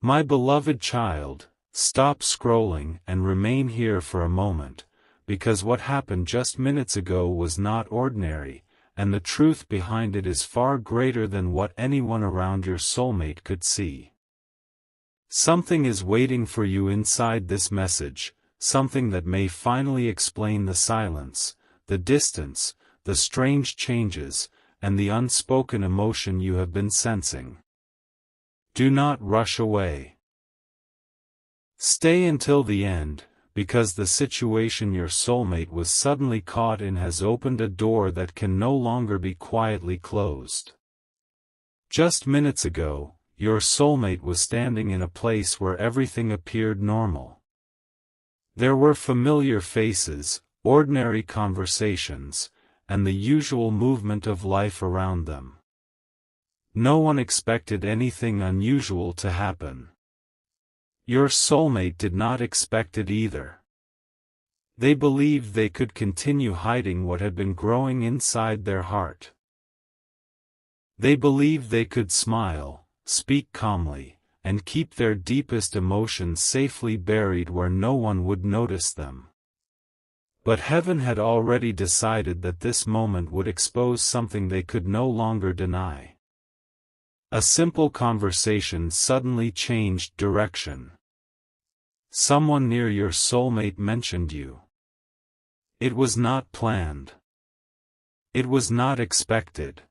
My beloved child, stop scrolling and remain here for a moment, because what happened just minutes ago was not ordinary, and the truth behind it is far greater than what anyone around your soulmate could see. Something is waiting for you inside this message, something that may finally explain the silence, the distance, the strange changes, and the unspoken emotion you have been sensing. Do not rush away. Stay until the end, because the situation your soulmate was suddenly caught in has opened a door that can no longer be quietly closed. Just minutes ago, your soulmate was standing in a place where everything appeared normal. There were familiar faces, ordinary conversations, and the usual movement of life around them. No one expected anything unusual to happen. Your soulmate did not expect it either. They believed they could continue hiding what had been growing inside their heart. They believed they could smile, speak calmly, and keep their deepest emotions safely buried where no one would notice them. But heaven had already decided that this moment would expose something they could no longer deny. A simple conversation suddenly changed direction. Someone near your soulmate mentioned you. It was not planned. It was not expected.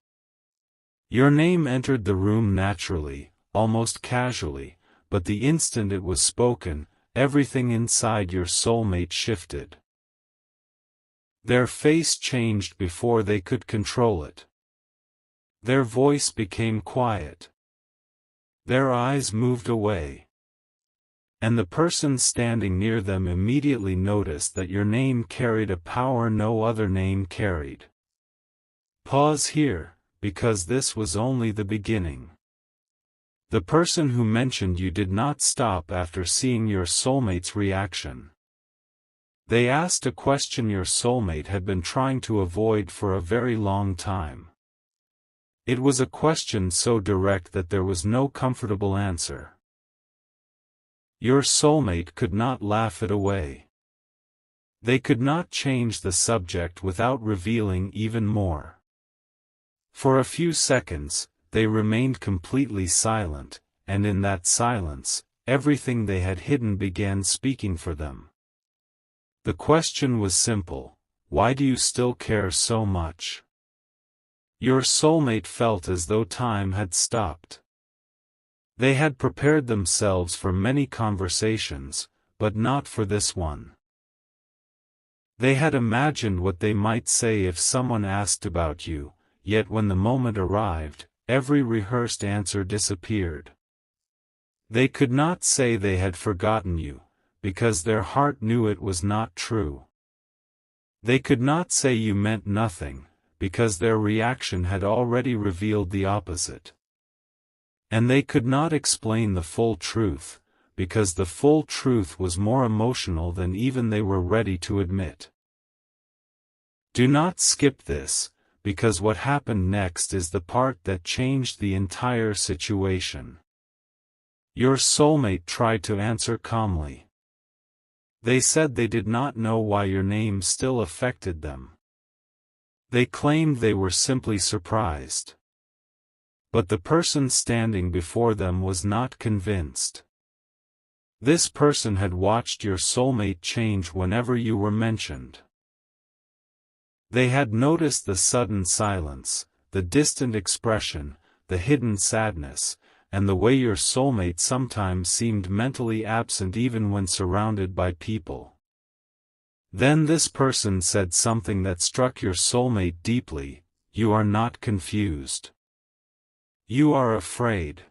Your name entered the room naturally, almost casually, but the instant it was spoken, everything inside your soulmate shifted. Their face changed before they could control it. Their voice became quiet. Their eyes moved away. And the person standing near them immediately noticed that your name carried a power no other name carried. Pause here, because this was only the beginning. The person who mentioned you did not stop after seeing your soulmate's reaction. They asked a question your soulmate had been trying to avoid for a very long time. It was a question so direct that there was no comfortable answer. Your soulmate could not laugh it away. They could not change the subject without revealing even more. For a few seconds, they remained completely silent, and in that silence, everything they had hidden began speaking for them. The question was simple: why do you still care so much? Your soulmate felt as though time had stopped. They had prepared themselves for many conversations, but not for this one. They had imagined what they might say if someone asked about you, yet when the moment arrived, every rehearsed answer disappeared. They could not say they had forgotten you, because their heart knew it was not true. They could not say you meant nothing, because their reaction had already revealed the opposite. And they could not explain the full truth, because the full truth was more emotional than even they were ready to admit. Do not skip this, because what happened next is the part that changed the entire situation. Your soulmate tried to answer calmly. They said they did not know why your name still affected them. They claimed they were simply surprised. But the person standing before them was not convinced. This person had watched your soulmate change whenever you were mentioned. They had noticed the sudden silence, the distant expression, the hidden sadness, and the way your soulmate sometimes seemed mentally absent even when surrounded by people. Then this person said something that struck your soulmate deeply: you are not confused. You are afraid.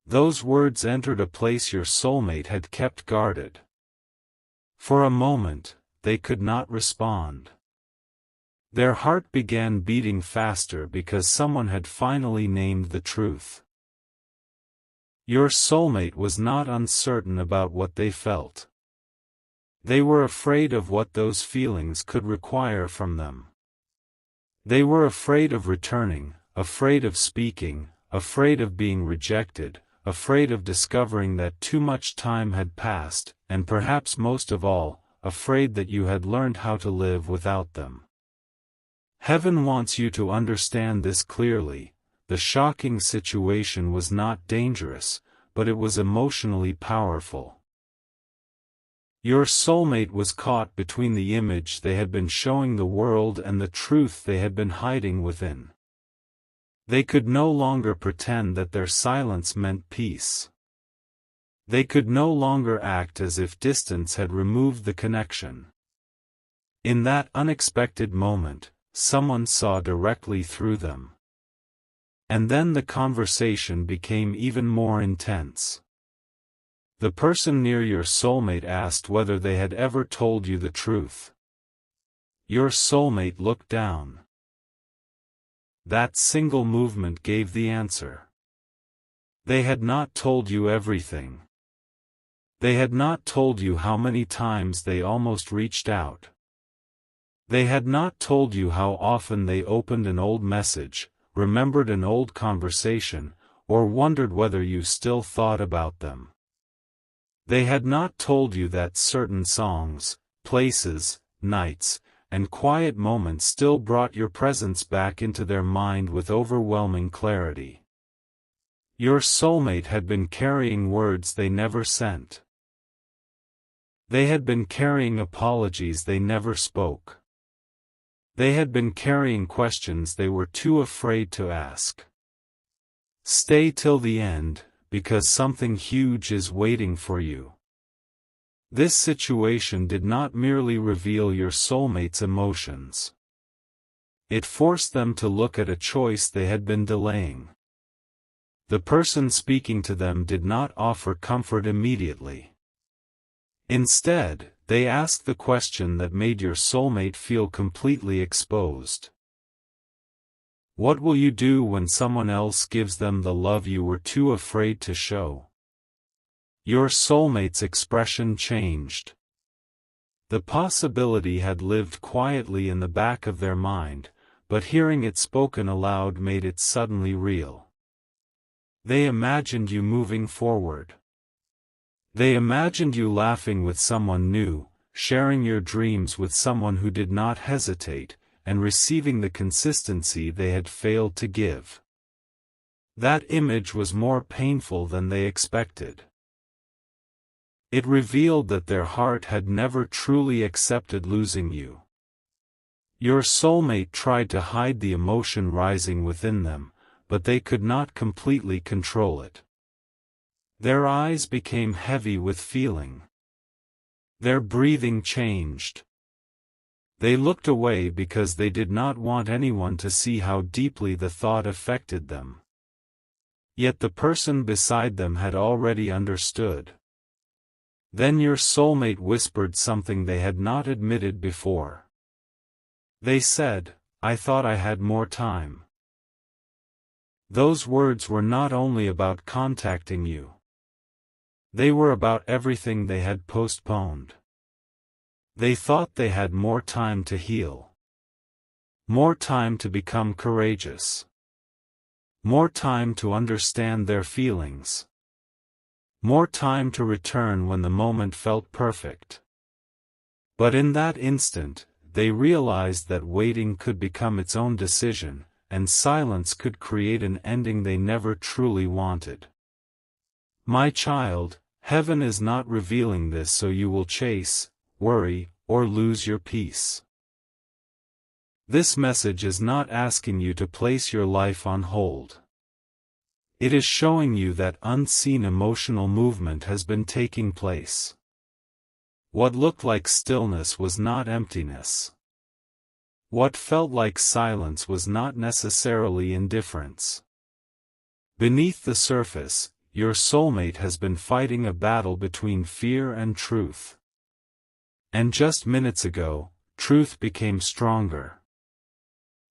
Those words entered a place your soulmate had kept guarded. For a moment, they could not respond. Their heart began beating faster because someone had finally named the truth. Your soulmate was not uncertain about what they felt. They were afraid of what those feelings could require from them. They were afraid of returning, afraid of speaking, afraid of being rejected, afraid of discovering that too much time had passed, and perhaps most of all, afraid that you had learned how to live without them. Heaven wants you to understand this clearly. The shocking situation was not dangerous, but it was emotionally powerful. Your soulmate was caught between the image they had been showing the world and the truth they had been hiding within. They could no longer pretend that their silence meant peace. They could no longer act as if distance had removed the connection. In that unexpected moment, someone saw directly through them. And then the conversation became even more intense. The person near your soulmate asked whether they had ever told you the truth. Your soulmate looked down. That single movement gave the answer. They had not told you everything. They had not told you how many times they almost reached out. They had not told you how often they opened an old message, remembered an old conversation, or wondered whether you still thought about them. They had not told you that certain songs, places, nights, and quiet moments still brought your presence back into their mind with overwhelming clarity. Your soulmate had been carrying words they never sent. They had been carrying apologies they never spoke. They had been carrying questions they were too afraid to ask. Stay till the end, because something huge is waiting for you. This situation did not merely reveal your soulmate's emotions. It forced them to look at a choice they had been delaying. The person speaking to them did not offer comfort immediately. Instead, they asked the question that made your soulmate feel completely exposed. What will you do when someone else gives them the love you were too afraid to show? Your soulmate's expression changed. The possibility had lived quietly in the back of their mind, but hearing it spoken aloud made it suddenly real. They imagined you moving forward. They imagined you laughing with someone new, sharing your dreams with someone who did not hesitate, and receiving the consistency they had failed to give. That image was more painful than they expected. It revealed that their heart had never truly accepted losing you. Your soulmate tried to hide the emotion rising within them, but they could not completely control it. Their eyes became heavy with feeling. Their breathing changed. They looked away because they did not want anyone to see how deeply the thought affected them. Yet the person beside them had already understood. Then your soulmate whispered something they had not admitted before. They said, "I thought I had more time." Those words were not only about contacting you. They were about everything they had postponed. They thought they had more time to heal. More time to become courageous. More time to understand their feelings. More time to return when the moment felt perfect. But in that instant, they realized that waiting could become its own decision, and silence could create an ending they never truly wanted. My child, heaven is not revealing this so you will chase, worry, or lose your peace. This message is not asking you to place your life on hold. It is showing you that unseen emotional movement has been taking place. What looked like stillness was not emptiness. What felt like silence was not necessarily indifference. Beneath the surface, your soulmate has been fighting a battle between fear and truth. And just minutes ago, truth became stronger.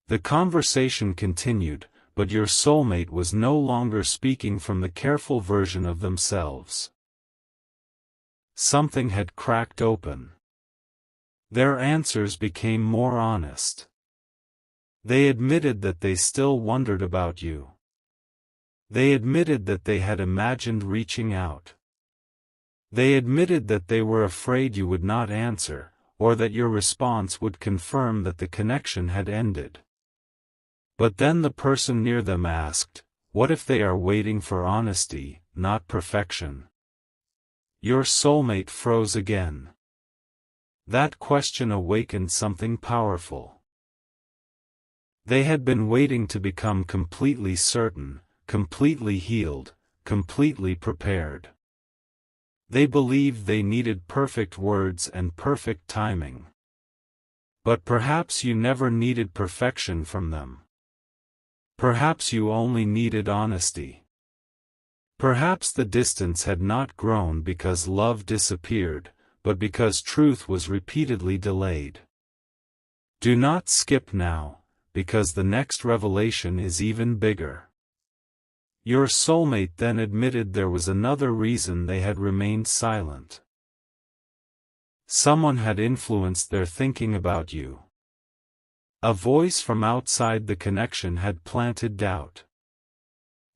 The conversation continued, but your soulmate was no longer speaking from the careful version of themselves. Something had cracked open. Their answers became more honest. They admitted that they still wondered about you. They admitted that they had imagined reaching out. They admitted that they were afraid you would not answer, or that your response would confirm that the connection had ended. But then the person near them asked, "What if they are waiting for honesty, not perfection?" Your soulmate froze again. That question awakened something powerful. They had been waiting to become completely certain, completely healed, completely prepared. They believed they needed perfect words and perfect timing. But perhaps you never needed perfection from them. Perhaps you only needed honesty. Perhaps the distance had not grown because love disappeared, but because truth was repeatedly delayed. Do not skip now, because the next revelation is even bigger. Your soulmate then admitted there was another reason they had remained silent. Someone had influenced their thinking about you. A voice from outside the connection had planted doubt.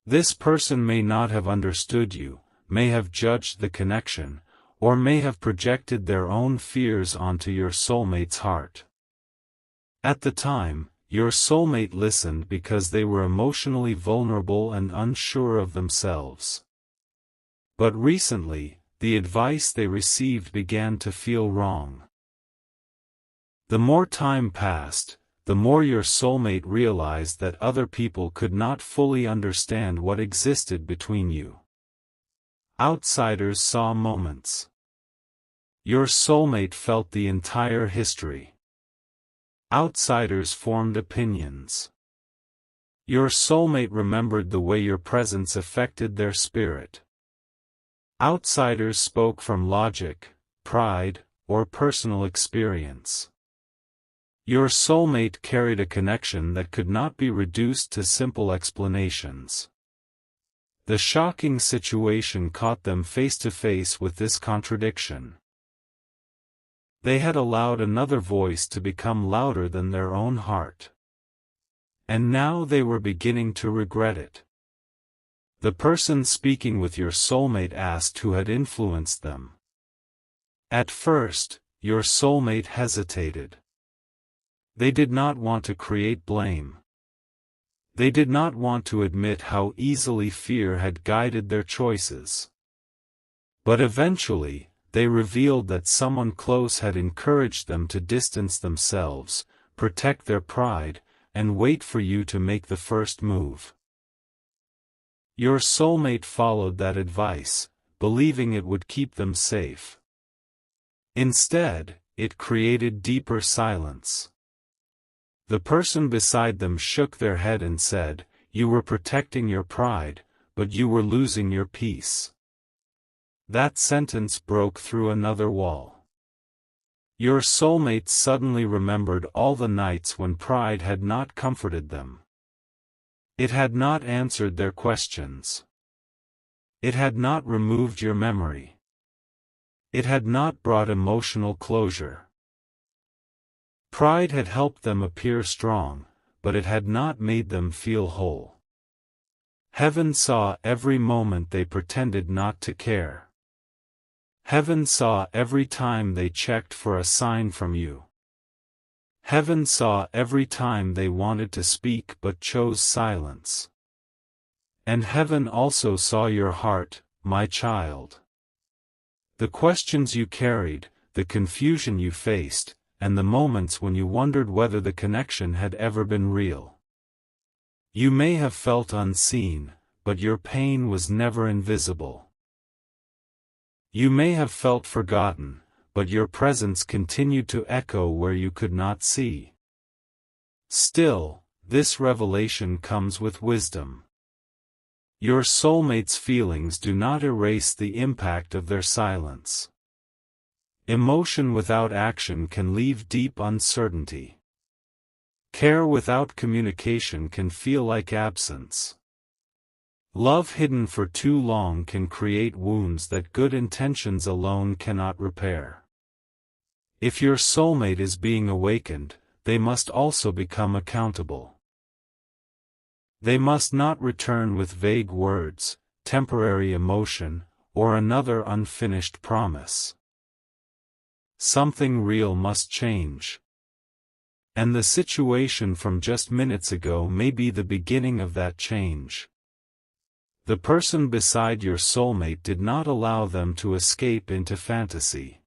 This person may not have understood you, may have judged the connection, or may have projected their own fears onto your soulmate's heart. At the time, your soulmate listened because they were emotionally vulnerable and unsure of themselves. But recently, the advice they received began to feel wrong. The more time passed, the more your soulmate realized that other people could not fully understand what existed between you. Outsiders saw moments. Your soulmate felt the entire history. Outsiders formed opinions. Your soulmate remembered the way your presence affected their spirit. Outsiders spoke from logic, pride, or personal experience. Your soulmate carried a connection that could not be reduced to simple explanations. The shocking situation caught them face to face with this contradiction. They had allowed another voice to become louder than their own heart. And now they were beginning to regret it. The person speaking with your soulmate asked who had influenced them. At first, your soulmate hesitated. They did not want to create blame. They did not want to admit how easily fear had guided their choices. But eventually, they revealed that someone close had encouraged them to distance themselves, protect their pride, and wait for you to make the first move. Your soulmate followed that advice, believing it would keep them safe. Instead, it created deeper silence. The person beside them shook their head and said, "You were protecting your pride, but you were losing your peace." That sentence broke through another wall. Your soulmate suddenly remembered all the nights when pride had not comforted them. It had not answered their questions. It had not removed your memory. It had not brought emotional closure. Pride had helped them appear strong, but it had not made them feel whole. Heaven saw every moment they pretended not to care. Heaven saw every time they checked for a sign from you. Heaven saw every time they wanted to speak but chose silence. And heaven also saw your heart, my child. The questions you carried, the confusion you faced, and the moments when you wondered whether the connection had ever been real. You may have felt unseen, but your pain was never invisible. You may have felt forgotten, but your presence continued to echo where you could not see. Still, this revelation comes with wisdom. Your soulmate's feelings do not erase the impact of their silence. Emotion without action can leave deep uncertainty. Care without communication can feel like absence. Love hidden for too long can create wounds that good intentions alone cannot repair. If your soulmate is being awakened, they must also become accountable. They must not return with vague words, temporary emotion, or another unfinished promise. Something real must change. And the situation from just minutes ago may be the beginning of that change. The person beside your soulmate did not allow them to escape into fantasy.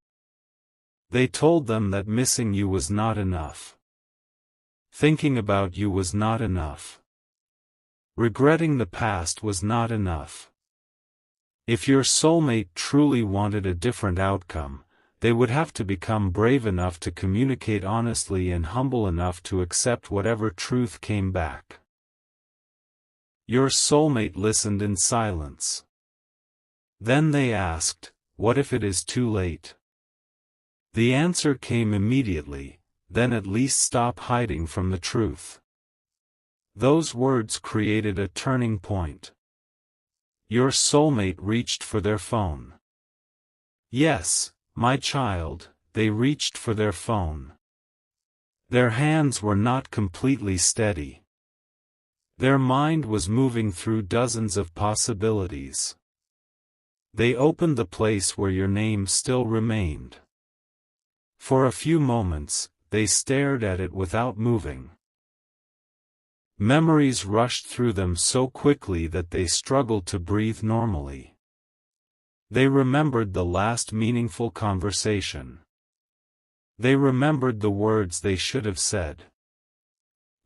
They told them that missing you was not enough. Thinking about you was not enough. Regretting the past was not enough. If your soulmate truly wanted a different outcome, they would have to become brave enough to communicate honestly and humble enough to accept whatever truth came back. Your soulmate listened in silence. Then they asked, "What if it is too late?" The answer came immediately, "Then at least stop hiding from the truth." Those words created a turning point. Your soulmate reached for their phone. Yes, my child, they reached for their phone. Their hands were not completely steady. Their mind was moving through dozens of possibilities. They opened the place where your name still remained. For a few moments, they stared at it without moving. Memories rushed through them so quickly that they struggled to breathe normally. They remembered the last meaningful conversation. They remembered the words they should have said.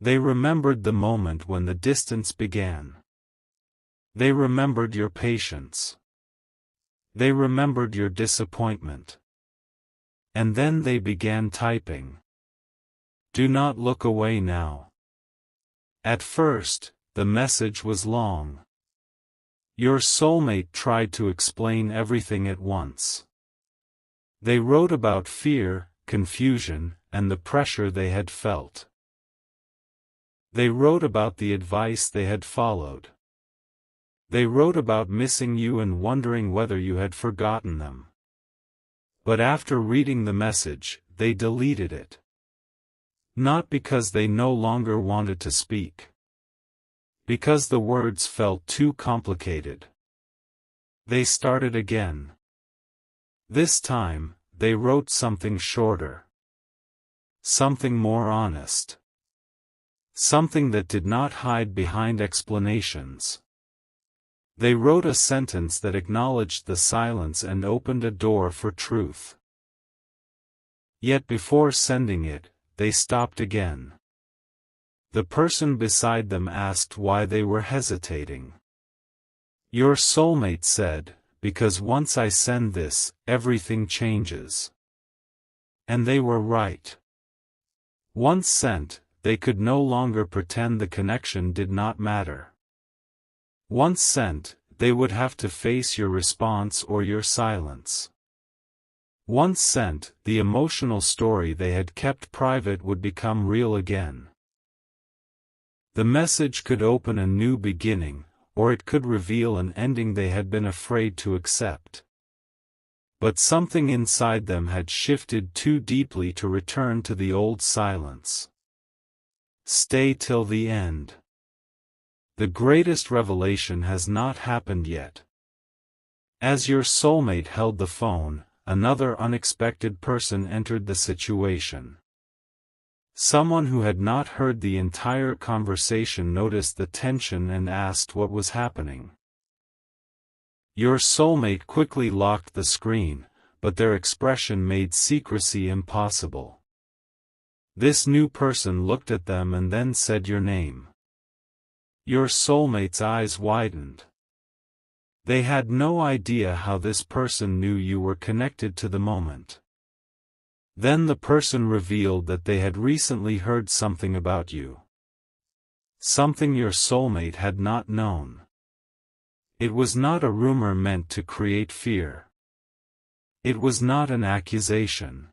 They remembered the moment when the distance began. They remembered your patience. They remembered your disappointment. And then they began typing. Do not look away now. At first, the message was long. Your soulmate tried to explain everything at once. They wrote about fear, confusion, and the pressure they had felt. They wrote about the advice they had followed. They wrote about missing you and wondering whether you had forgotten them. But after reading the message, they deleted it. Not because they no longer wanted to speak. Because the words felt too complicated. They started again. This time, they wrote something shorter. Something more honest. Something that did not hide behind explanations. They wrote a sentence that acknowledged the silence and opened a door for truth. Yet before sending it, they stopped again. The person beside them asked why they were hesitating. Your soulmate said, "Because once I send this, everything changes." And they were right. Once sent, they could no longer pretend the connection did not matter. Once sent, they would have to face your response or your silence. Once sent, the emotional story they had kept private would become real again. The message could open a new beginning, or it could reveal an ending they had been afraid to accept. But something inside them had shifted too deeply to return to the old silence. Stay till the end. The greatest revelation has not happened yet. As your soulmate held the phone, another unexpected person entered the situation. Someone who had not heard the entire conversation noticed the tension and asked what was happening. Your soulmate quickly locked the screen, but their expression made secrecy impossible. This new person looked at them and then said your name. Your soulmate's eyes widened. They had no idea how this person knew you were connected to the moment. Then the person revealed that they had recently heard something about you. Something your soulmate had not known. It was not a rumor meant to create fear. It was not an accusation.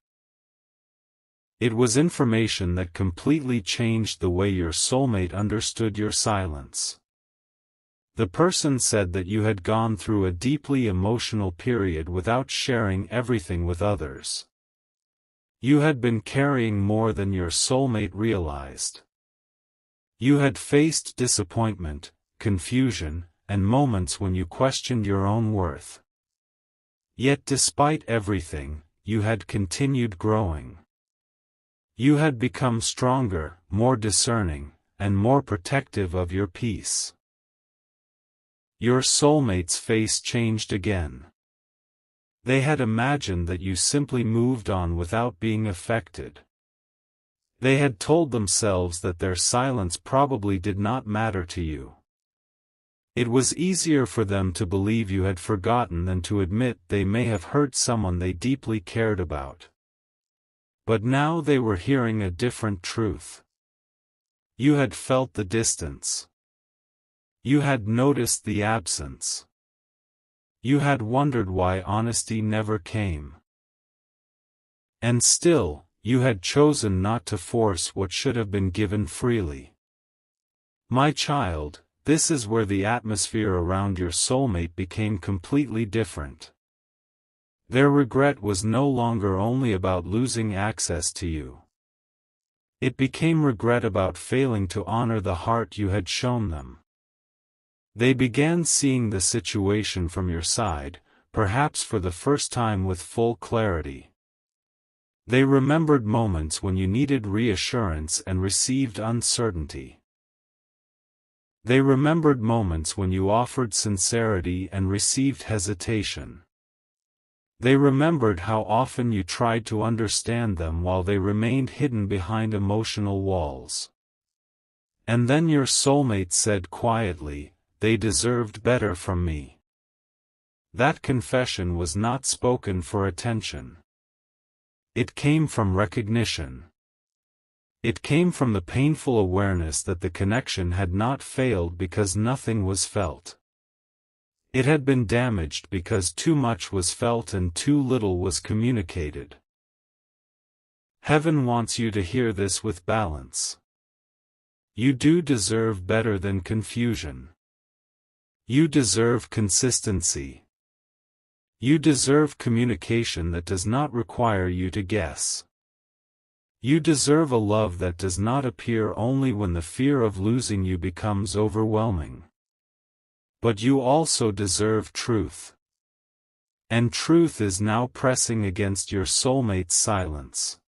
It was information that completely changed the way your soulmate understood your silence. The person said that you had gone through a deeply emotional period without sharing everything with others. You had been carrying more than your soulmate realized. You had faced disappointment, confusion, and moments when you questioned your own worth. Yet despite everything, you had continued growing. You had become stronger, more discerning, and more protective of your peace. Your soulmate's face changed again. They had imagined that you simply moved on without being affected. They had told themselves that their silence probably did not matter to you. It was easier for them to believe you had forgotten than to admit they may have hurt someone they deeply cared about. But now they were hearing a different truth. You had felt the distance. You had noticed the absence. You had wondered why honesty never came. And still, you had chosen not to force what should have been given freely. My child, this is where the atmosphere around your soulmate became completely different. Their regret was no longer only about losing access to you. It became regret about failing to honor the heart you had shown them. They began seeing the situation from your side, perhaps for the first time with full clarity. They remembered moments when you needed reassurance and received uncertainty. They remembered moments when you offered sincerity and received hesitation. They remembered how often you tried to understand them while they remained hidden behind emotional walls. And then your soulmate said quietly, "They deserved better from me." That confession was not spoken for attention. It came from recognition. It came from the painful awareness that the connection had not failed because nothing was felt. It had been damaged because too much was felt and too little was communicated. Heaven wants you to hear this with balance. You do deserve better than confusion. You deserve consistency. You deserve communication that does not require you to guess. You deserve a love that does not appear only when the fear of losing you becomes overwhelming. But you also deserve truth. And truth is now pressing against your soulmate's silence.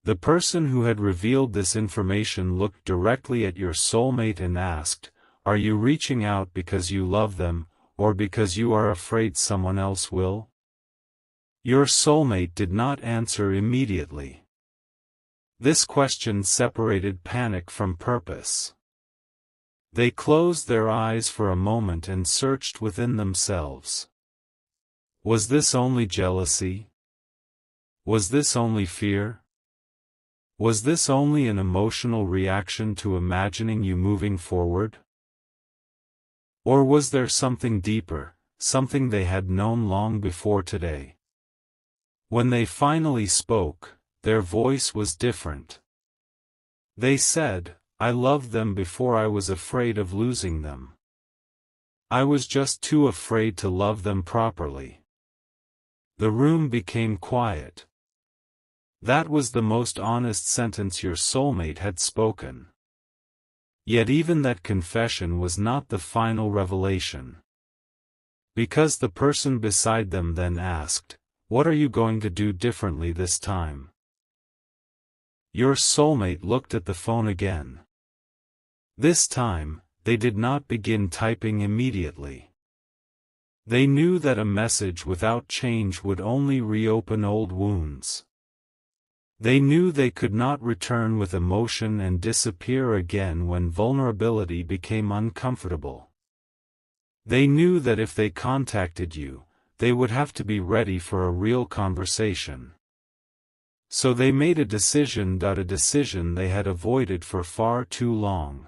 The person who had revealed this information looked directly at your soulmate and asked, "Are you reaching out because you love them, or because you are afraid someone else will?" Your soulmate did not answer immediately. This question separated panic from purpose. They closed their eyes for a moment and searched within themselves. Was this only jealousy? Was this only fear? Was this only an emotional reaction to imagining you moving forward? Or was there something deeper, something they had known long before today? When they finally spoke, their voice was different. They said, "I loved them before I was afraid of losing them. I was just too afraid to love them properly." The room became quiet. That was the most honest sentence your soulmate had spoken. Yet even that confession was not the final revelation. Because the person beside them then asked, "What are you going to do differently this time?" Your soulmate looked at the phone again. This time, they did not begin typing immediately. They knew that a message without change would only reopen old wounds. They knew they could not return with emotion and disappear again when vulnerability became uncomfortable. They knew that if they contacted you, they would have to be ready for a real conversation. So they made a decision they had avoided for far too long.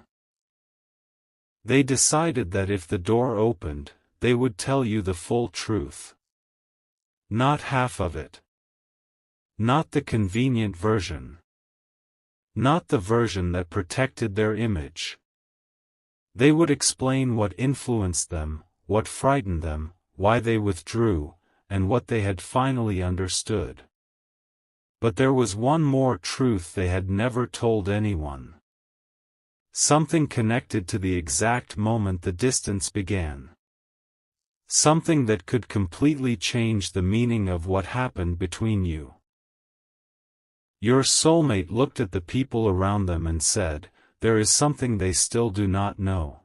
They decided that if the door opened, they would tell you the full truth. Not half of it. Not the convenient version. Not the version that protected their image. They would explain what influenced them, what frightened them, why they withdrew, and what they had finally understood. But there was one more truth they had never told anyone. Something connected to the exact moment the distance began. Something that could completely change the meaning of what happened between you. Your soulmate looked at the people around them and said, "There is something they still do not know."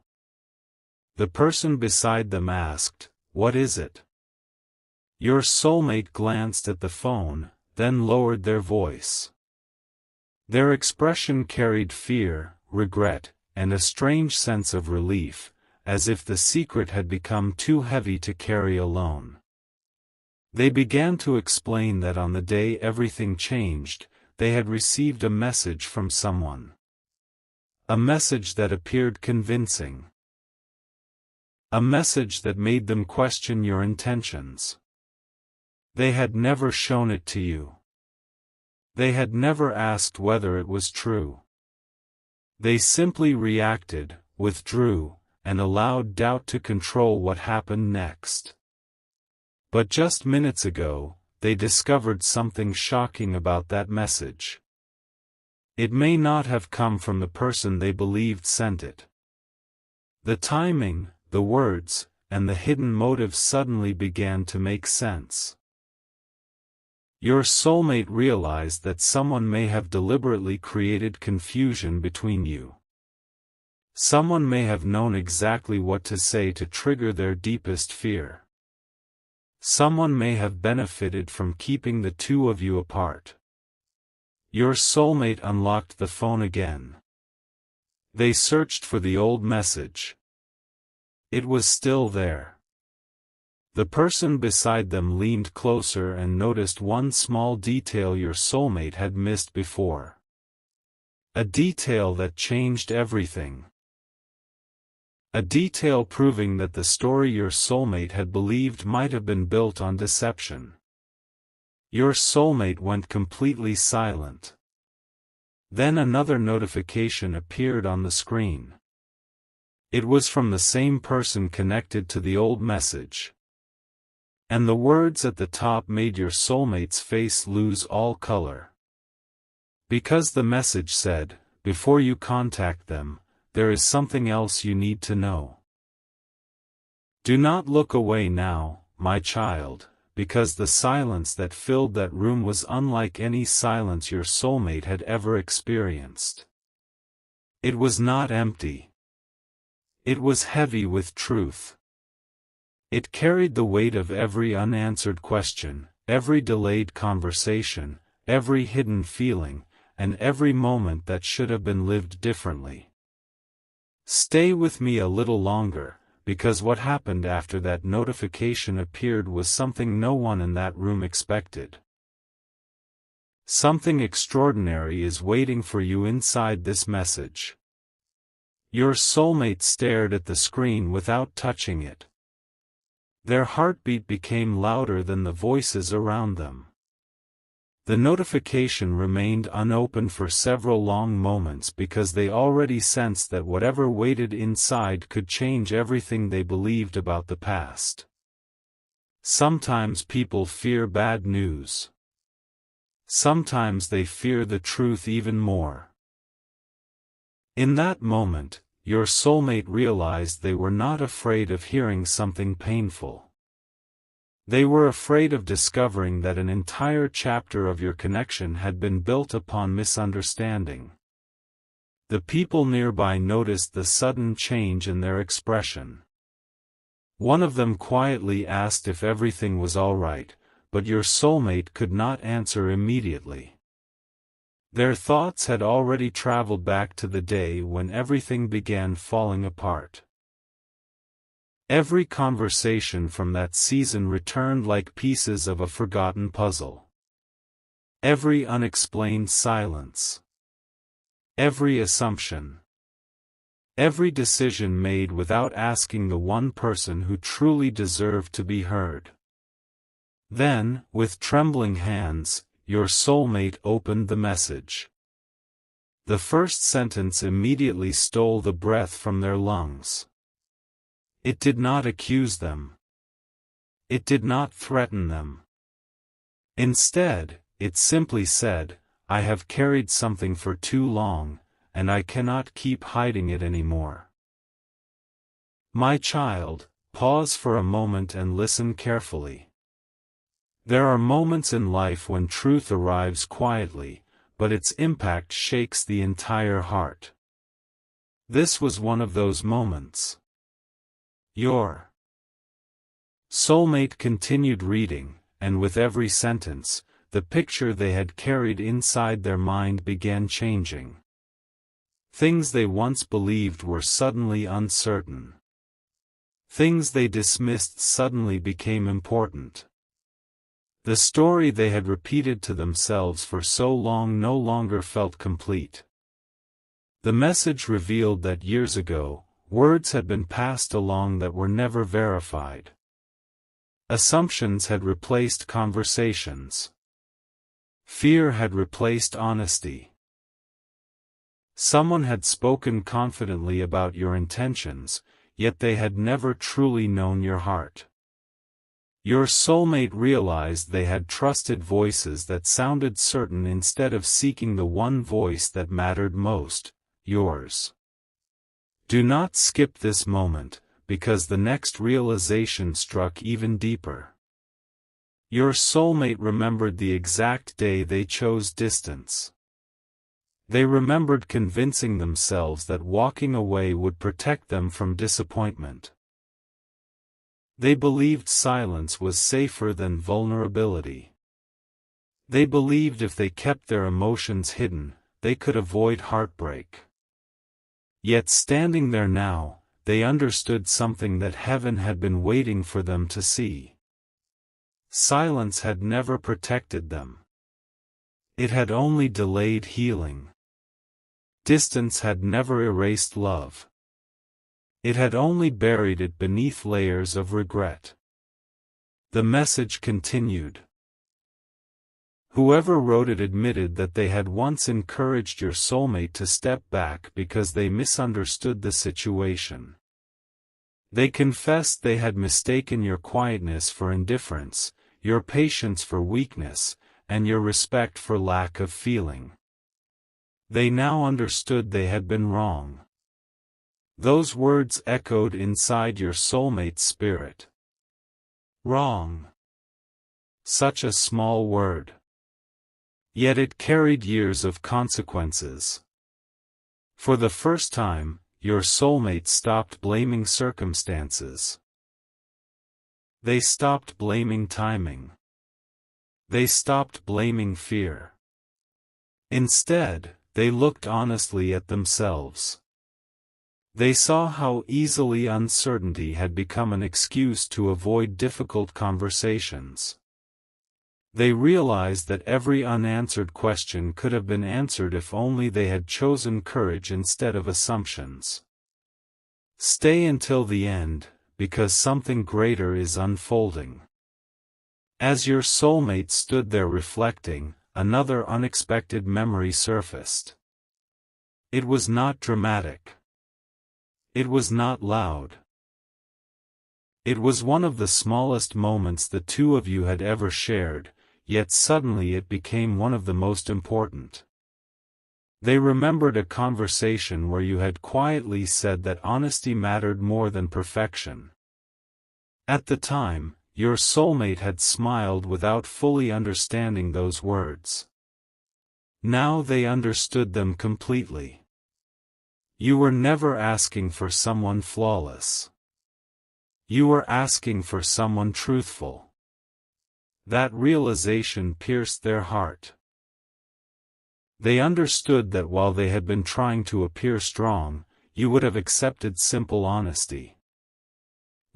The person beside them asked, "What is it?" Your soulmate glanced at the phone, then lowered their voice. Their expression carried fear, regret, and a strange sense of relief, as if the secret had become too heavy to carry alone. They began to explain that on the day everything changed, they had received a message from someone. A message that appeared convincing. A message that made them question your intentions. They had never shown it to you. They had never asked whether it was true. They simply reacted, withdrew, and allowed doubt to control what happened next. But just minutes ago, they discovered something shocking about that message. It may not have come from the person they believed sent it. The timing, the words, and the hidden motive suddenly began to make sense. Your soulmate realized that someone may have deliberately created confusion between you. Someone may have known exactly what to say to trigger their deepest fear. Someone may have benefited from keeping the two of you apart. Your soulmate unlocked the phone again. They searched for the old message. It was still there. The person beside them leaned closer and noticed one small detail your soulmate had missed before. A detail that changed everything. A detail proving that the story your soulmate had believed might have been built on deception. Your soulmate went completely silent. Then another notification appeared on the screen. It was from the same person connected to the old message. And the words at the top made your soulmate's face lose all color. Because the message said, "Before you contact them, there is something else you need to know. Do not look away now, my child, because the silence that filled that room was unlike any silence your soulmate had ever experienced. It was not empty. It was heavy with truth. It carried the weight of every unanswered question, every delayed conversation, every hidden feeling, and every moment that should have been lived differently. Stay with me a little longer, because what happened after that notification appeared was something no one in that room expected. Something extraordinary is waiting for you inside this message." Your soulmate stared at the screen without touching it. Their heartbeat became louder than the voices around them. The notification remained unopened for several long moments because they already sensed that whatever waited inside could change everything they believed about the past. Sometimes people fear bad news. Sometimes they fear the truth even more. In that moment, your soulmate realized they were not afraid of hearing something painful. They were afraid of discovering that an entire chapter of your connection had been built upon misunderstanding. The people nearby noticed the sudden change in their expression. One of them quietly asked if everything was all right, but your soulmate could not answer immediately. Their thoughts had already traveled back to the day when everything began falling apart. Every conversation from that season returned like pieces of a forgotten puzzle. Every unexplained silence. Every assumption. Every decision made without asking the one person who truly deserved to be heard. Then, with trembling hands, your soulmate opened the message. The first sentence immediately stole the breath from their lungs. It did not accuse them. It did not threaten them. Instead, it simply said, "I have carried something for too long, and I cannot keep hiding it anymore. My child, pause for a moment and listen carefully. There are moments in life when truth arrives quietly, but its impact shakes the entire heart. This was one of those moments. Your soulmate continued reading, and with every sentence, the picture they had carried inside their mind began changing. Things they once believed were suddenly uncertain. Things they dismissed suddenly became important. The story they had repeated to themselves for so long no longer felt complete. The message revealed that years ago, words had been passed along that were never verified. Assumptions had replaced conversations. Fear had replaced honesty. Someone had spoken confidently about your intentions, yet they had never truly known your heart. Your soulmate realized they had trusted voices that sounded certain instead of seeking the one voice that mattered most, yours. Do not skip this moment, because the next realization struck even deeper. Your soulmate remembered the exact day they chose distance. They remembered convincing themselves that walking away would protect them from disappointment. They believed silence was safer than vulnerability. They believed if they kept their emotions hidden, they could avoid heartbreak. Yet standing there now, they understood something that heaven had been waiting for them to see. Silence had never protected them. It had only delayed healing. Distance had never erased love. It had only buried it beneath layers of regret. The message continued. Whoever wrote it admitted that they had once encouraged your soulmate to step back because they misunderstood the situation. They confessed they had mistaken your quietness for indifference, your patience for weakness, and your respect for lack of feeling. They now understood they had been wrong. Those words echoed inside your soulmate's spirit. Wrong. Such a small word. Yet it carried years of consequences. For the first time, your soulmate stopped blaming circumstances. They stopped blaming timing. They stopped blaming fear. Instead, they looked honestly at themselves. They saw how easily uncertainty had become an excuse to avoid difficult conversations. They realized that every unanswered question could have been answered if only they had chosen courage instead of assumptions. Stay until the end, because something greater is unfolding. As your soulmate stood there reflecting, another unexpected memory surfaced. It was not dramatic. It was not loud. It was one of the smallest moments the two of you had ever shared, yet suddenly it became one of the most important. They remembered a conversation where you had quietly said that honesty mattered more than perfection. At the time, your soulmate had smiled without fully understanding those words. Now they understood them completely. You were never asking for someone flawless. You were asking for someone truthful. That realization pierced their heart. They understood that while they had been trying to appear strong, you would have accepted simple honesty.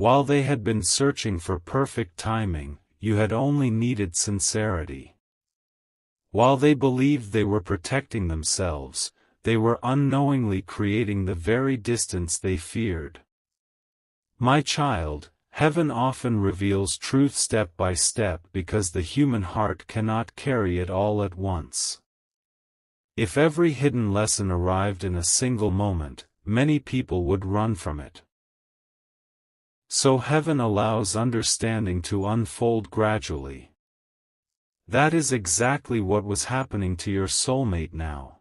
While they had been searching for perfect timing, you had only needed sincerity. While they believed they were protecting themselves, they were unknowingly creating the very distance they feared. My child, heaven often reveals truth step by step because the human heart cannot carry it all at once. If every hidden lesson arrived in a single moment, many people would run from it. So heaven allows understanding to unfold gradually. That is exactly what was happening to your soulmate now.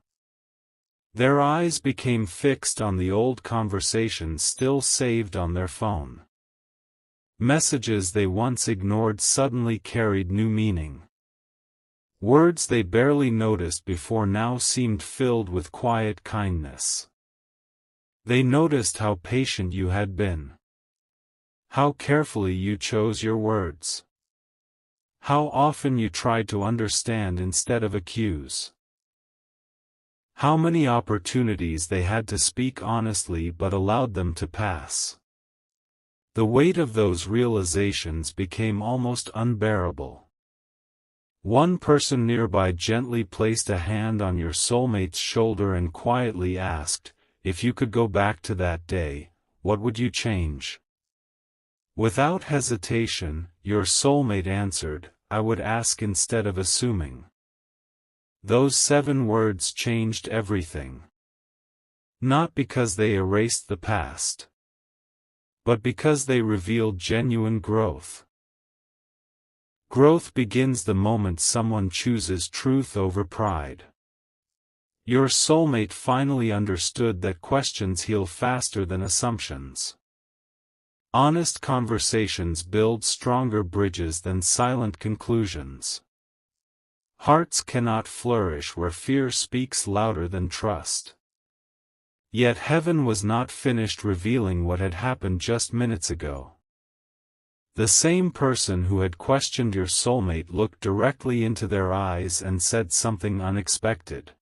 Their eyes became fixed on the old conversations still saved on their phone. Messages they once ignored suddenly carried new meaning. Words they barely noticed before now seemed filled with quiet kindness. They noticed how patient you had been. How carefully you chose your words. How often you tried to understand instead of accuse. How many opportunities they had to speak honestly but allowed them to pass. The weight of those realizations became almost unbearable. One person nearby gently placed a hand on your soulmate's shoulder and quietly asked, "If you could go back to that day, what would you change?" Without hesitation, your soulmate answered, "I would ask instead of assuming." Those 7 words changed everything. Not because they erased the past, but because they revealed genuine growth. Growth begins the moment someone chooses truth over pride. Your soulmate finally understood that questions heal faster than assumptions. Honest conversations build stronger bridges than silent conclusions. Hearts cannot flourish where fear speaks louder than trust. Yet heaven was not finished revealing what had happened just minutes ago. The same person who had questioned your soulmate looked directly into their eyes and said something unexpected.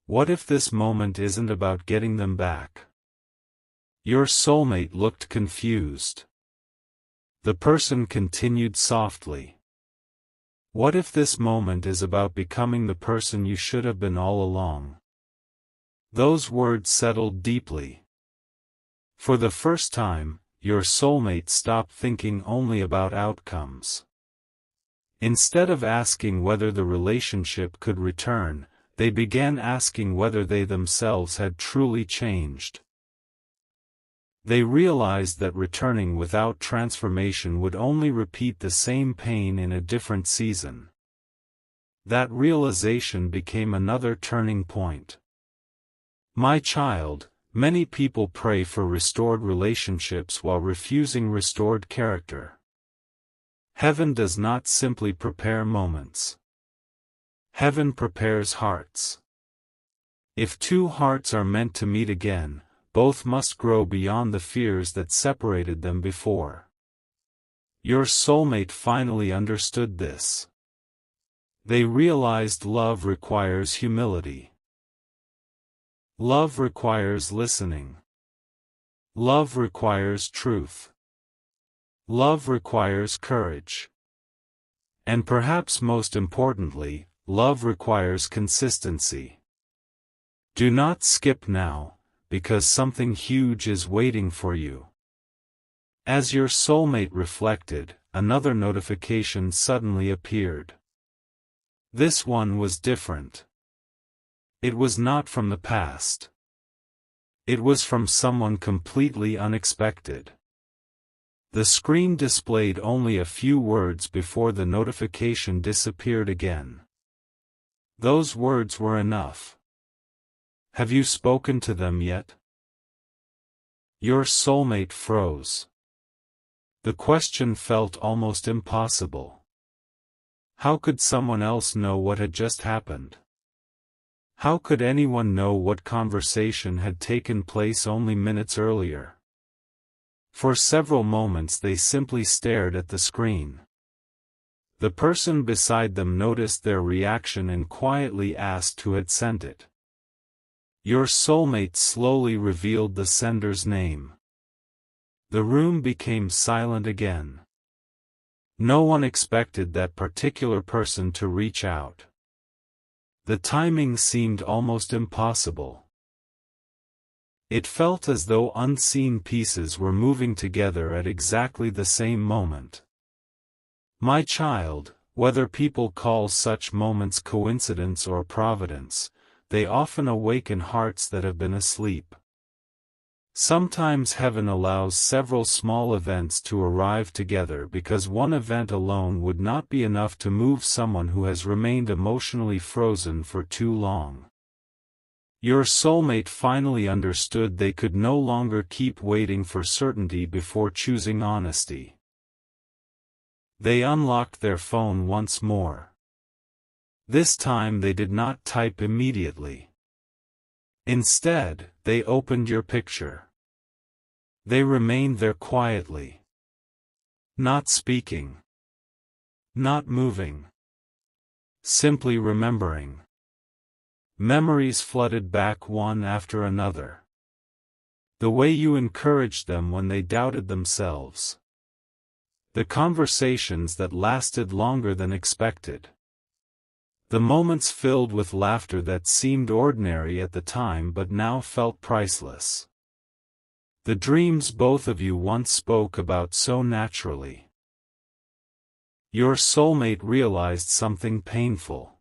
What if this moment isn't about getting them back? Your soulmate looked confused. The person continued softly. What if this moment is about becoming the person you should have been all along? Those words settled deeply. For the first time, your soulmate stopped thinking only about outcomes. Instead of asking whether the relationship could return, they began asking whether they themselves had truly changed. They realized that returning without transformation would only repeat the same pain in a different season. That realization became another turning point. My child, many people pray for restored relationships while refusing restored character. Heaven does not simply prepare moments. Heaven prepares hearts. If 2 hearts are meant to meet again, both must grow beyond the fears that separated them before. Your soulmate finally understood this. They realized love requires humility. Love requires listening. Love requires truth. Love requires courage. And perhaps most importantly, love requires consistency. Do not skip now, because something huge is waiting for you. As your soulmate reflected, another notification suddenly appeared. This one was different. It was not from the past. It was from someone completely unexpected. The screen displayed only a few words before the notification disappeared again. Those words were enough. Have you spoken to them yet? Your soulmate froze. The question felt almost impossible. How could someone else know what had just happened? How could anyone know what conversation had taken place only minutes earlier? For several moments they simply stared at the screen. The person beside them noticed their reaction and quietly asked who had sent it. Your soulmate slowly revealed the sender's name. The room became silent again. No one expected that particular person to reach out. The timing seemed almost impossible. It felt as though unseen pieces were moving together at exactly the same moment. My child, whether people call such moments coincidence or providence, they often awaken hearts that have been asleep. Sometimes heaven allows several small events to arrive together because one event alone would not be enough to move someone who has remained emotionally frozen for too long. Your soulmate finally understood they could no longer keep waiting for certainty before choosing honesty. They unlocked their phone once more. This time they did not type immediately. Instead, they opened your picture. They remained there quietly. Not speaking. Not moving. Simply remembering. Memories flooded back one after another. The way you encouraged them when they doubted themselves. The conversations that lasted longer than expected. The moments filled with laughter that seemed ordinary at the time but now felt priceless. The dreams both of you once spoke about so naturally. Your soulmate realized something painful.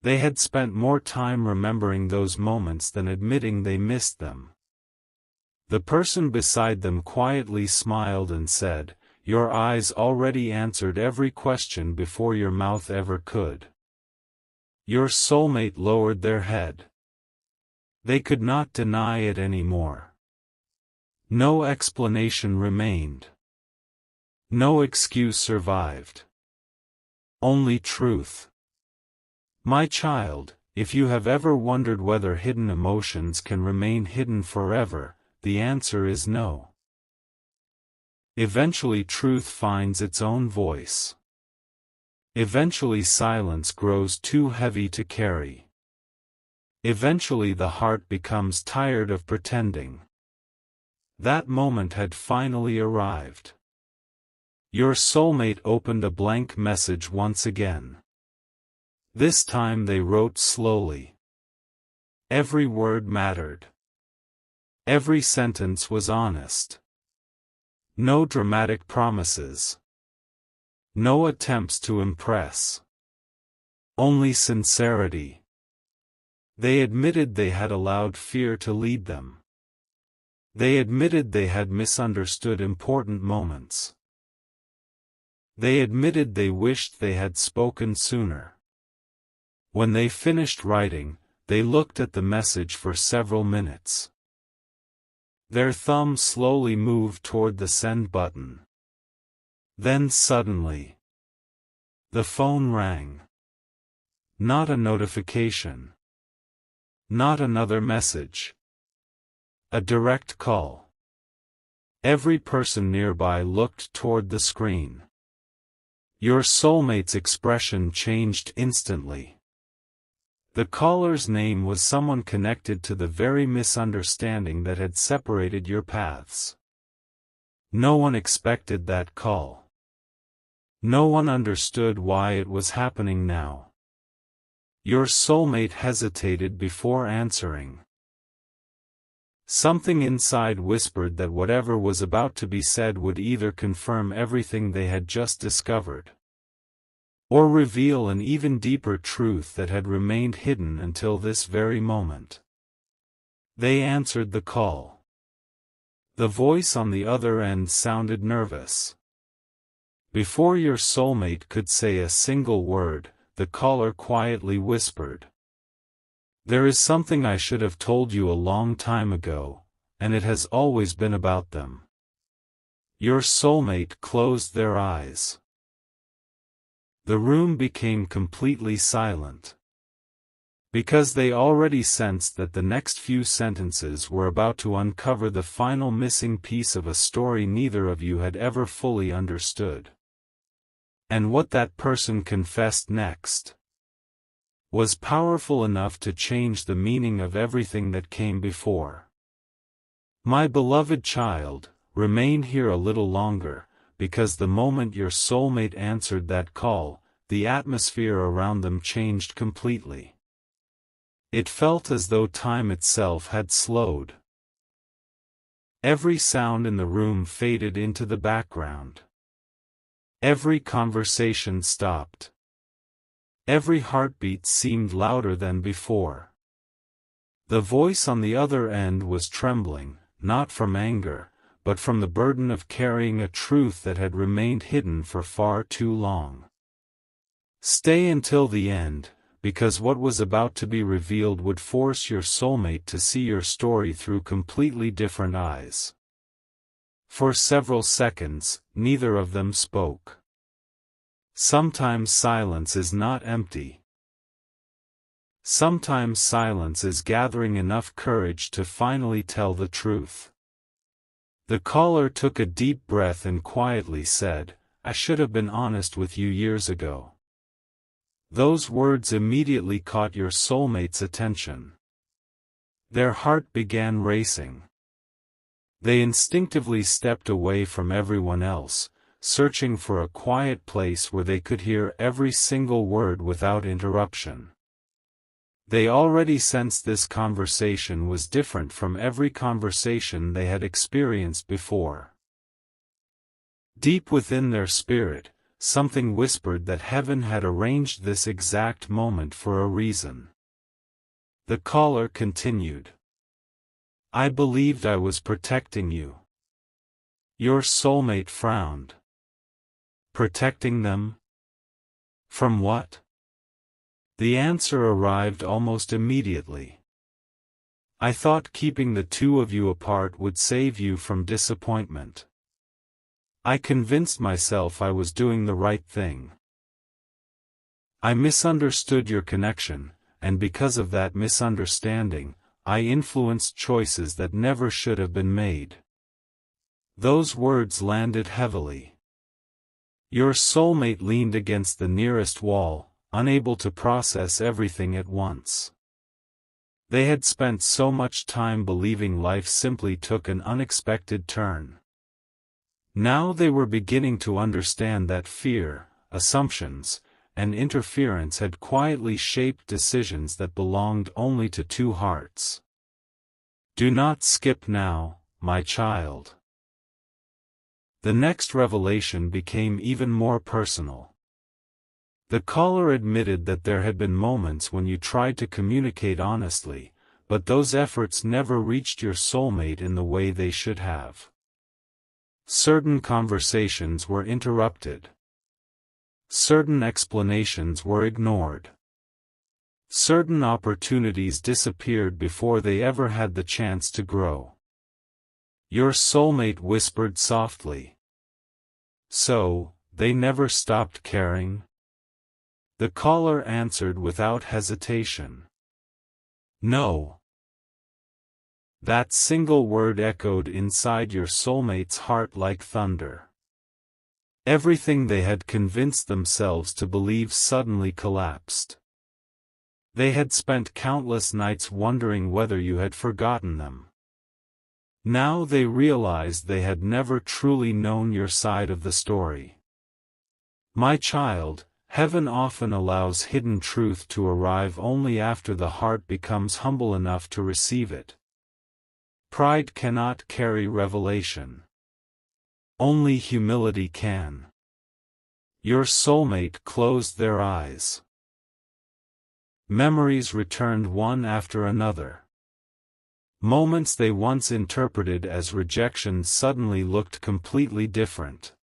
They had spent more time remembering those moments than admitting they missed them. The person beside them quietly smiled and said, "Your eyes already answered every question before your mouth ever could." Your soulmate lowered their head. They could not deny it anymore. No explanation remained. No excuse survived. Only truth. My child, if you have ever wondered whether hidden emotions can remain hidden forever, the answer is no. Eventually truth finds its own voice. Eventually silence grows too heavy to carry. Eventually the heart becomes tired of pretending. That moment had finally arrived. Your soulmate opened a blank message once again. This time they wrote slowly. Every word mattered. Every sentence was honest. No dramatic promises. No attempts to impress. Only sincerity. They admitted they had allowed fear to lead them. They admitted they had misunderstood important moments. They admitted they wished they had spoken sooner. When they finished writing, they looked at the message for several minutes. Their thumb slowly moved toward the send button. Then suddenly, the phone rang. Not a notification. Not another message. A direct call. Every person nearby looked toward the screen. Your soulmate's expression changed instantly. The caller's name was someone connected to the very misunderstanding that had separated your paths. No one expected that call. No one understood why it was happening now. Your soulmate hesitated before answering. Something inside whispered that whatever was about to be said would either confirm everything they had just discovered, or reveal an even deeper truth that had remained hidden until this very moment. They answered the call. The voice on the other end sounded nervous. Before your soulmate could say a single word, the caller quietly whispered, "There is something I should have told you a long time ago, and it has always been about them." Your soulmate closed their eyes. The room became completely silent. Because they already sensed that the next few sentences were about to uncover the final missing piece of a story neither of you had ever fully understood. And what that person confessed next was powerful enough to change the meaning of everything that came before. My beloved child, remain here a little longer, because the moment your soulmate answered that call, the atmosphere around them changed completely. It felt as though time itself had slowed. Every sound in the room faded into the background. Every conversation stopped. Every heartbeat seemed louder than before. The voice on the other end was trembling, not from anger, but from the burden of carrying a truth that had remained hidden for far too long. Stay until the end, because what was about to be revealed would force your soulmate to see your story through completely different eyes. For several seconds, neither of them spoke. Sometimes silence is not empty. Sometimes silence is gathering enough courage to finally tell the truth. The caller took a deep breath and quietly said, "I should have been honest with you years ago." Those words immediately caught your soulmate's attention. Their heart began racing. They instinctively stepped away from everyone else, searching for a quiet place where they could hear every single word without interruption. They already sensed this conversation was different from every conversation they had experienced before. Deep within their spirit, something whispered that heaven had arranged this exact moment for a reason. The caller continued. "I believed I was protecting you." Your soulmate frowned. Protecting them? From what? The answer arrived almost immediately. "I thought keeping the two of you apart would save you from disappointment. I convinced myself I was doing the right thing. I misunderstood your connection, and because of that misunderstanding, I influenced choices that never should have been made." Those words landed heavily. Your soulmate leaned against the nearest wall, unable to process everything at once. They had spent so much time believing life simply took an unexpected turn. Now they were beginning to understand that fear, assumptions, and interference had quietly shaped decisions that belonged only to two hearts. Do not skip now, my child. The next revelation became even more personal. The caller admitted that there had been moments when you tried to communicate honestly, but those efforts never reached your soulmate in the way they should have. Certain conversations were interrupted. Certain explanations were ignored. Certain opportunities disappeared before they ever had the chance to grow. Your soulmate whispered softly. "So, they never stopped caring?" The caller answered without hesitation. "No." That single word echoed inside your soulmate's heart like thunder. Everything they had convinced themselves to believe suddenly collapsed. They had spent countless nights wondering whether you had forgotten them. Now they realized they had never truly known your side of the story. My child, heaven often allows hidden truth to arrive only after the heart becomes humble enough to receive it. Pride cannot carry revelation. Only humility can. Your soulmate closed their eyes. Memories returned one after another. Moments they once interpreted as rejection suddenly looked completely different.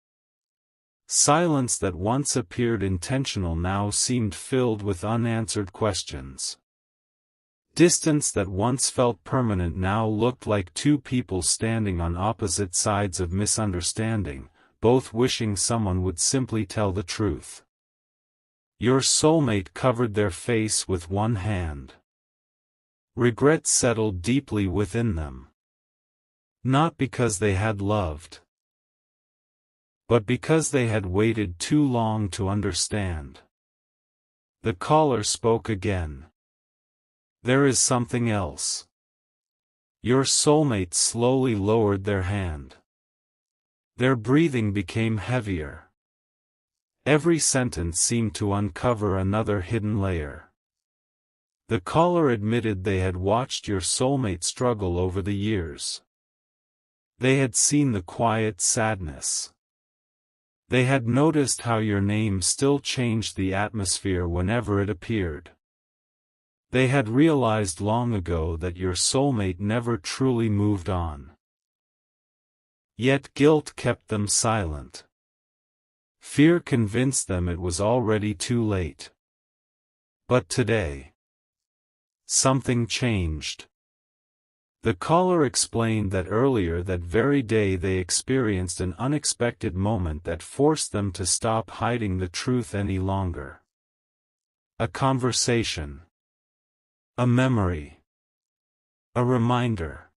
Silence that once appeared intentional now seemed filled with unanswered questions. Distance that once felt permanent now looked like two people standing on opposite sides of misunderstanding, both wishing someone would simply tell the truth. Your soulmate covered their face with one hand. Regret settled deeply within them. Not because they had loved, but because they had waited too long to understand. The caller spoke again. "There is something else." Your soulmate slowly lowered their hand. Their breathing became heavier. Every sentence seemed to uncover another hidden layer. The caller admitted they had watched your soulmate struggle over the years. They had seen the quiet sadness. They had noticed how your name still changed the atmosphere whenever it appeared. They had realized long ago that your soulmate never truly moved on. Yet guilt kept them silent. Fear convinced them it was already too late. But today, something changed. The caller explained that earlier that very day they experienced an unexpected moment that forced them to stop hiding the truth any longer. A conversation. A memory. A reminder.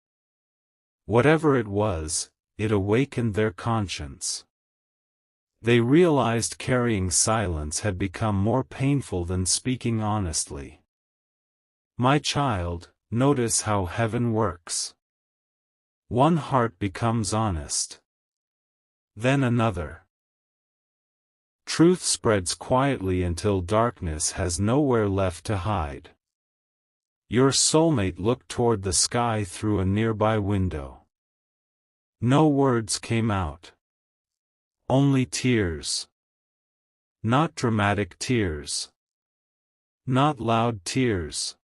Whatever it was, it awakened their conscience. They realized carrying silence had become more painful than speaking honestly. My child, notice how heaven works. One heart becomes honest. Then another. Truth spreads quietly until darkness has nowhere left to hide. Your soulmate looked toward the sky through a nearby window. No words came out. Only tears. Not dramatic tears. Not loud tears.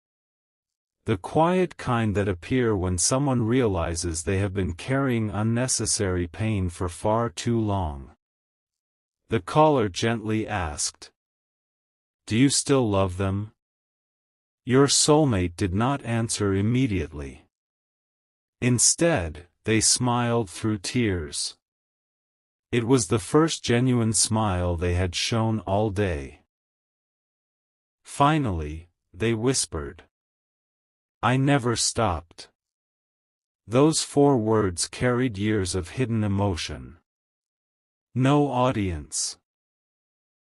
The quiet kind that appear when someone realizes they have been carrying unnecessary pain for far too long. The caller gently asked, "Do you still love them?" Your soulmate did not answer immediately. Instead, they smiled through tears. It was the first genuine smile they had shown all day. Finally, they whispered, "I never stopped." Those 4 words carried years of hidden emotion. No audience.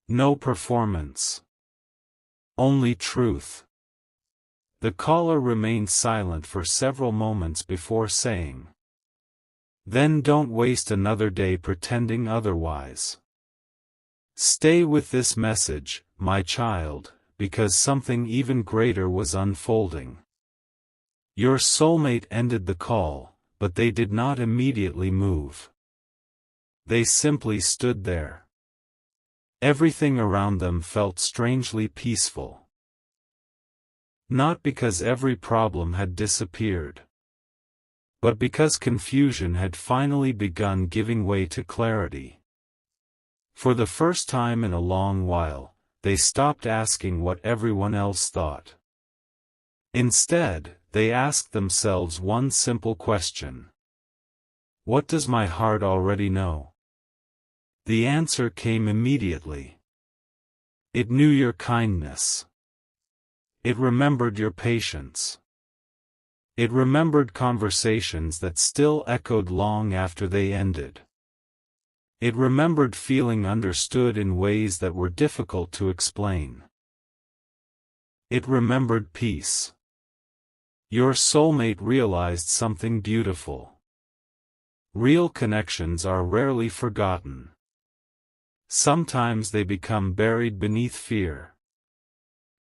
No performance. Only truth. The caller remained silent for several moments before saying, "Then don't waste another day pretending otherwise. Stay with this message, my child, because something even greater was unfolding." Your soulmate ended the call, but they did not immediately move. They simply stood there. Everything around them felt strangely peaceful. Not because every problem had disappeared, but because confusion had finally begun giving way to clarity. For the first time in a long while, they stopped asking what everyone else thought. Instead, they asked themselves one simple question. What does my heart already know? The answer came immediately. It knew your kindness. It remembered your patience. It remembered conversations that still echoed long after they ended. It remembered feeling understood in ways that were difficult to explain. It remembered peace. Your soulmate realized something beautiful. Real connections are rarely forgotten. Sometimes they become buried beneath fear.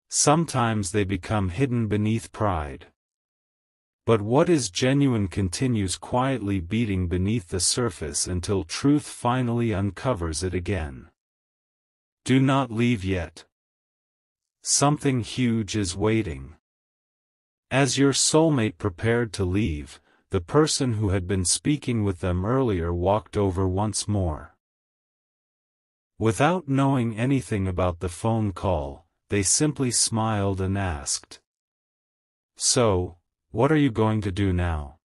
Sometimes they become hidden beneath pride. But what is genuine continues quietly beating beneath the surface until truth finally uncovers it again. Do not leave yet. Something huge is waiting. As your soulmate prepared to leave, the person who had been speaking with them earlier walked over once more. Without knowing anything about the phone call, they simply smiled and asked, "So, what are you going to do now?"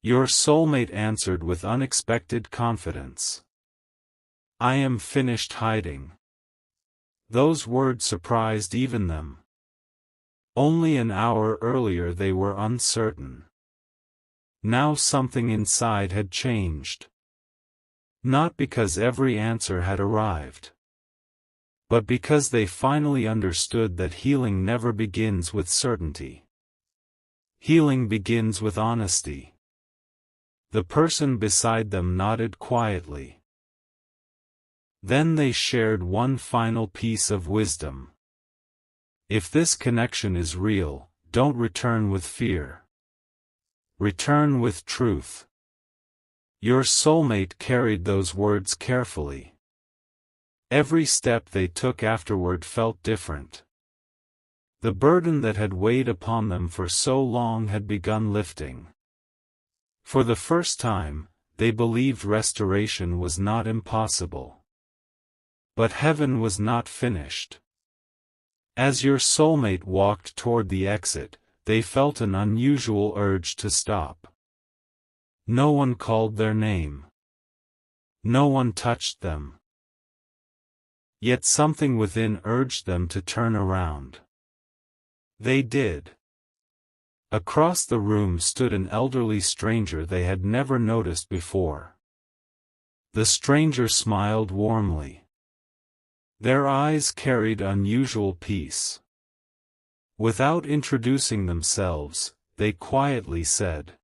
Your soulmate answered with unexpected confidence, "I am finished hiding." Those words surprised even them. Only an hour earlier they were uncertain. Now something inside had changed. Not because every answer had arrived, but because they finally understood that healing never begins with certainty. Healing begins with honesty. The person beside them nodded quietly. Then they shared one final piece of wisdom. If this connection is real, don't return with fear. Return with truth. Your soulmate carried those words carefully. Every step they took afterward felt different. The burden that had weighed upon them for so long had begun lifting. For the first time, they believed restoration was not impossible. But heaven was not finished. As your soulmate walked toward the exit, they felt an unusual urge to stop. No one called their name. No one touched them. Yet something within urged them to turn around. They did. Across the room stood an elderly stranger they had never noticed before. The stranger smiled warmly. Their eyes carried unusual peace. Without introducing themselves, they quietly said,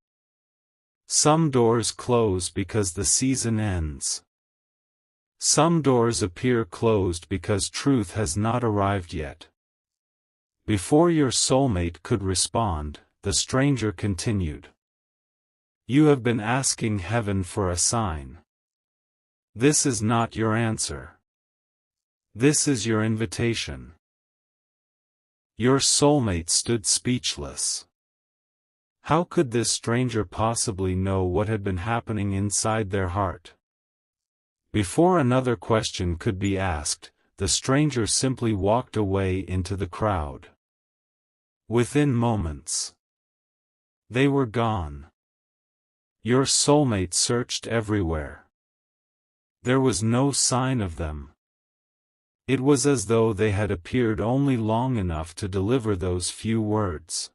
"Some doors close because the season ends. Some doors appear closed because truth has not arrived yet." Before your soulmate could respond, the stranger continued, "You have been asking heaven for a sign. This is not your answer. This is your invitation." Your soulmate stood speechless. How could this stranger possibly know what had been happening inside their heart? Before another question could be asked, the stranger simply walked away into the crowd. Within moments, they were gone. Your soulmate searched everywhere. There was no sign of them. It was as though they had appeared only long enough to deliver those few words.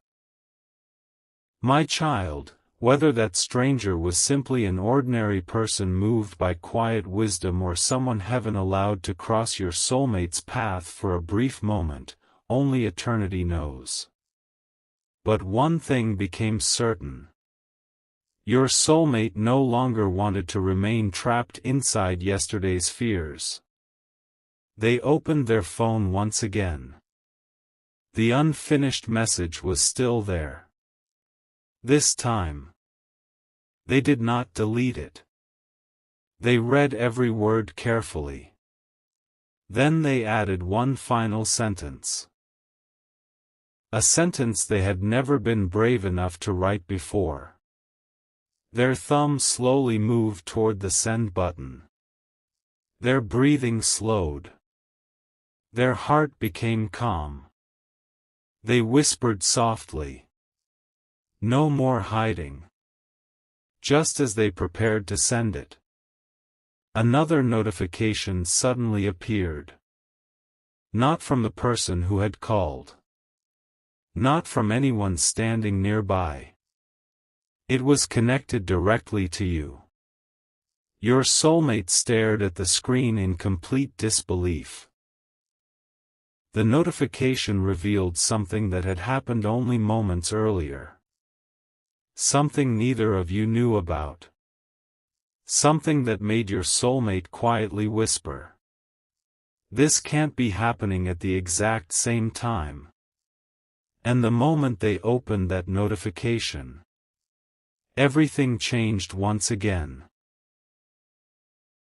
My child, whether that stranger was simply an ordinary person moved by quiet wisdom or someone heaven allowed to cross your soulmate's path for a brief moment, only eternity knows. But one thing became certain. Your soulmate no longer wanted to remain trapped inside yesterday's fears. They opened their phone once again. The unfinished message was still there. This time, they did not delete it. They read every word carefully. Then they added one final sentence. A sentence they had never been brave enough to write before. Their thumb slowly moved toward the send button. Their breathing slowed. Their heart became calm. They whispered softly, "No more hiding." Just as they prepared to send it, another notification suddenly appeared. Not from the person who had called. Not from anyone standing nearby. It was connected directly to you. Your soulmate stared at the screen in complete disbelief. The notification revealed something that had happened only moments earlier. Something neither of you knew about. Something that made your soulmate quietly whisper, "This can't be happening at the exact same time." And the moment they opened that notification, everything changed once again.